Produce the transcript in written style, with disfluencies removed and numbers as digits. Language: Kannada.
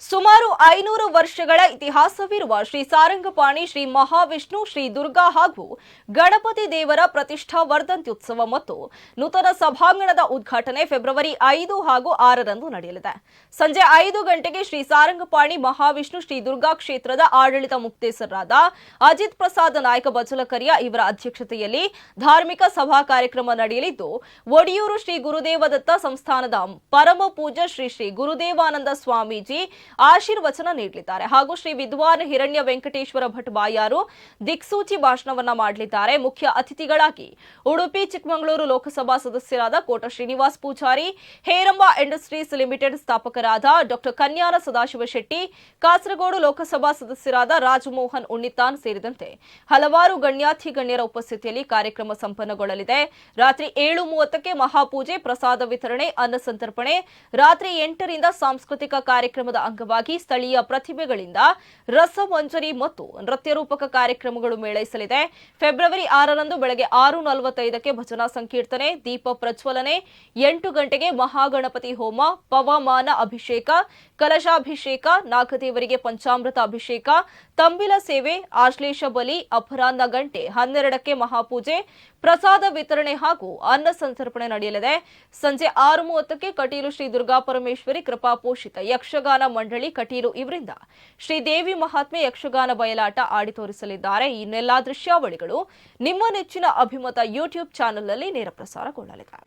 ಸುಮಾರು 500 ವರ್ಷಗಳ ಇತಿಹಾಸವಿರುವ ಶ್ರೀ ಸಾರಂಗಪಾಣಿ ಶ್ರೀ ಮಹಾವಿಷ್ಣು ಶ್ರೀ ದುರ್ಗಾ ಹಾಗೂ ಗಣಪತಿ ದೇವರ ಪ್ರತಿಷ್ಠಾ ವರ್ಧಂತ್ಯುತ್ಸವ ಮತ್ತು ನೂತನ ಸಭಾಂಗಣದ ಉದ್ಘಾಟನೆ ಫೆಬ್ರವರಿ 5 ಹಾಗೂ 6ರಂದು ನಡೆಯಲಿದೆ. ಸಂಜೆ 5 ಗಂಟೆಗೆ ಶ್ರೀ ಸಾರಂಗಪಾಣಿ ಮಹಾವಿಷ್ಣು ಶ್ರೀ ದುರ್ಗಾ ಕ್ಷೇತ್ರದ ಆಡಳಿತ ಮುಕ್ತೇಸರರಾದ ಅಜಿತ್ ಪ್ರಸಾದ್ ನಾಯಕ ಬಚಲಕರಿಯ ಇವರ ಅಧ್ಯಕ್ಷತೆಯಲ್ಲಿ ಧಾರ್ಮಿಕ ಸಭಾ ಕಾರ್ಯಕ್ರಮ ನಡೆಯಲಿದ್ದು, ಒಡಿಯೂರು ಶ್ರೀ ಗುರುದೇವದತ್ತ ಸಂಸ್ಥಾನದ ಪರಮ ಪೂಜ್ಯ ಶ್ರೀ ಶ್ರೀ ಗುರುದೇವಾನಂದ ಸ್ವಾಮೀಜಿ ಆಶೀರ್ವಚನ ನೀಡಲಿದ್ದಾರೆ ಹಾಗೂ ಶ್ರೀ ವಿದ್ವಾನ್ ಹಿರಣ್ಯ ವೆಂಕಟೇಶ್ವರ ಭಟ್ ಬಾಯಾರು ದಿಕ್ಸೂಚಿ ಭಾಷಣವನ್ನ ಮಾಡಲಿದ್ದಾರೆ. ಮುಖ್ಯ ಅತಿಥಿಗಳಾಗಿ ಉಡುಪಿ ಚಿಕ್ಕಮಗಳೂರು ಲೋಕಸಭಾ ಸದಸ್ಯರಾದ ಕೋಟ ಶ್ರೀನಿವಾಸ್ ಪೂಜಾರಿ, ಹೇರಂಬ ಇಂಡಸ್ಟ್ರೀಸ್ ಲಿಮಿಟೆಡ್ ಸ್ಥಾಪಕರಾದ ಡಾಕ್ಟರ್ ಕನ್ಯಾನ ಸದಾಶಿವ ಶೆಟ್ಟಿ, ಕಾಸರಗೋಡು ಲೋಕಸಭಾ ಸದಸ್ಯರಾದ ರಾಜಮೋಹನ್ ಉಣ್ಣಿತಾನ್ ಸೇರಿದಂತೆ ಹಲವಾರು ಗಣ್ಯಾತಿ ಗಣ್ಯರ ಉಪಸ್ಥಿತಿಯಲ್ಲಿ ಕಾರ್ಯಕ್ರಮ ಸಂಪನ್ನಗೊಳ್ಳಲಿದೆ. ರಾತ್ರಿ 7:30ಕ್ಕೆ ಮಹಾಪೂಜೆ, ಪ್ರಸಾದ ವಿತರಣೆ, ಅನ್ನ ಸಂತರ್ಪಣೆ, ರಾತ್ರಿ 8ರಿಂದ ಸಾಂಸ್ಕೃತಿಕ ಕಾರ್ಯಕ್ರಮದ ಅಂಗವಾಗಿ ಸ್ಥಳೀಯ ಪ್ರತಿಭೆಗಳಿಂದ ರಸಮಂಜರಿ ಮತ್ತು ನೃತ್ಯ ರೂಪಕ ಕಾರ್ಯಕ್ರಮಗಳು ಮೇಳೈಸಲಿದೆ. ಫೆಬ್ರವರಿ 6ರಂದು ಬೆಳಗ್ಗೆ 6:45ಕ್ಕೆ ಭಜನಾ ಸಂಕೀರ್ತನೆ, ದೀಪ ಪ್ರಜ್ವಲನೆ, 8 ಗಂಟೆಗೆ ಮಹಾಗಣಪತಿ ಹೋಮ, ಪವಮಾನ ಅಭಿಷೇಕ, ಕಲಶಾಭಿಷೇಕ, ನಾಗದೇವರಿಗೆ ಪಂಚಾಮೃತ ಅಭಿಷೇಕ, ತಂಬಿಲ ಸೇವೆ, ಆಶ್ಲೇಷ ಬಲಿ, ಅಪರಾಹ್ನ ಗಂಟೆ 12ಕ್ಕೆ ಮಹಾಪೂಜೆ, ಪ್ರಸಾದ ವಿತರಣೆ ಹಾಗೂ ಅನ್ನ ಸಂತರ್ಪಣೆ ನಡೆಯಲಿದೆ. ಸಂಜೆ 6:30ಕ್ಕೆ ಕಟೀಲು ಶ್ರೀ ದುರ್ಗಾ ಪರಮೇಶ್ವರಿ ಕೃಪಾಪೋಷಿತ ಯಕ್ಷಗಾನ ಮಂಡಳಿ ಕಟೀಲು ಇವರಿಂದ ಶ್ರೀದೇವಿ ಮಹಾತ್ಮೆ ಯಕ್ಷಗಾನ ಬಯಲಾಟ ಆಡಿ ತೋರಿಸಲಿದ್ದಾರೆ. ಇನ್ನೆಲ್ಲಾ ದೃಶ್ಯಾವಳಿಗಳು ನಿಮ್ಮ ನೆಚ್ಚಿನ ಅಭಿಮತ ಯೂಟ್ಯೂಬ್ ಚಾನೆಲ್ನಲ್ಲಿ ನೇರ ಪ್ರಸಾರಗೊಳ್ಳಲಿದೆ.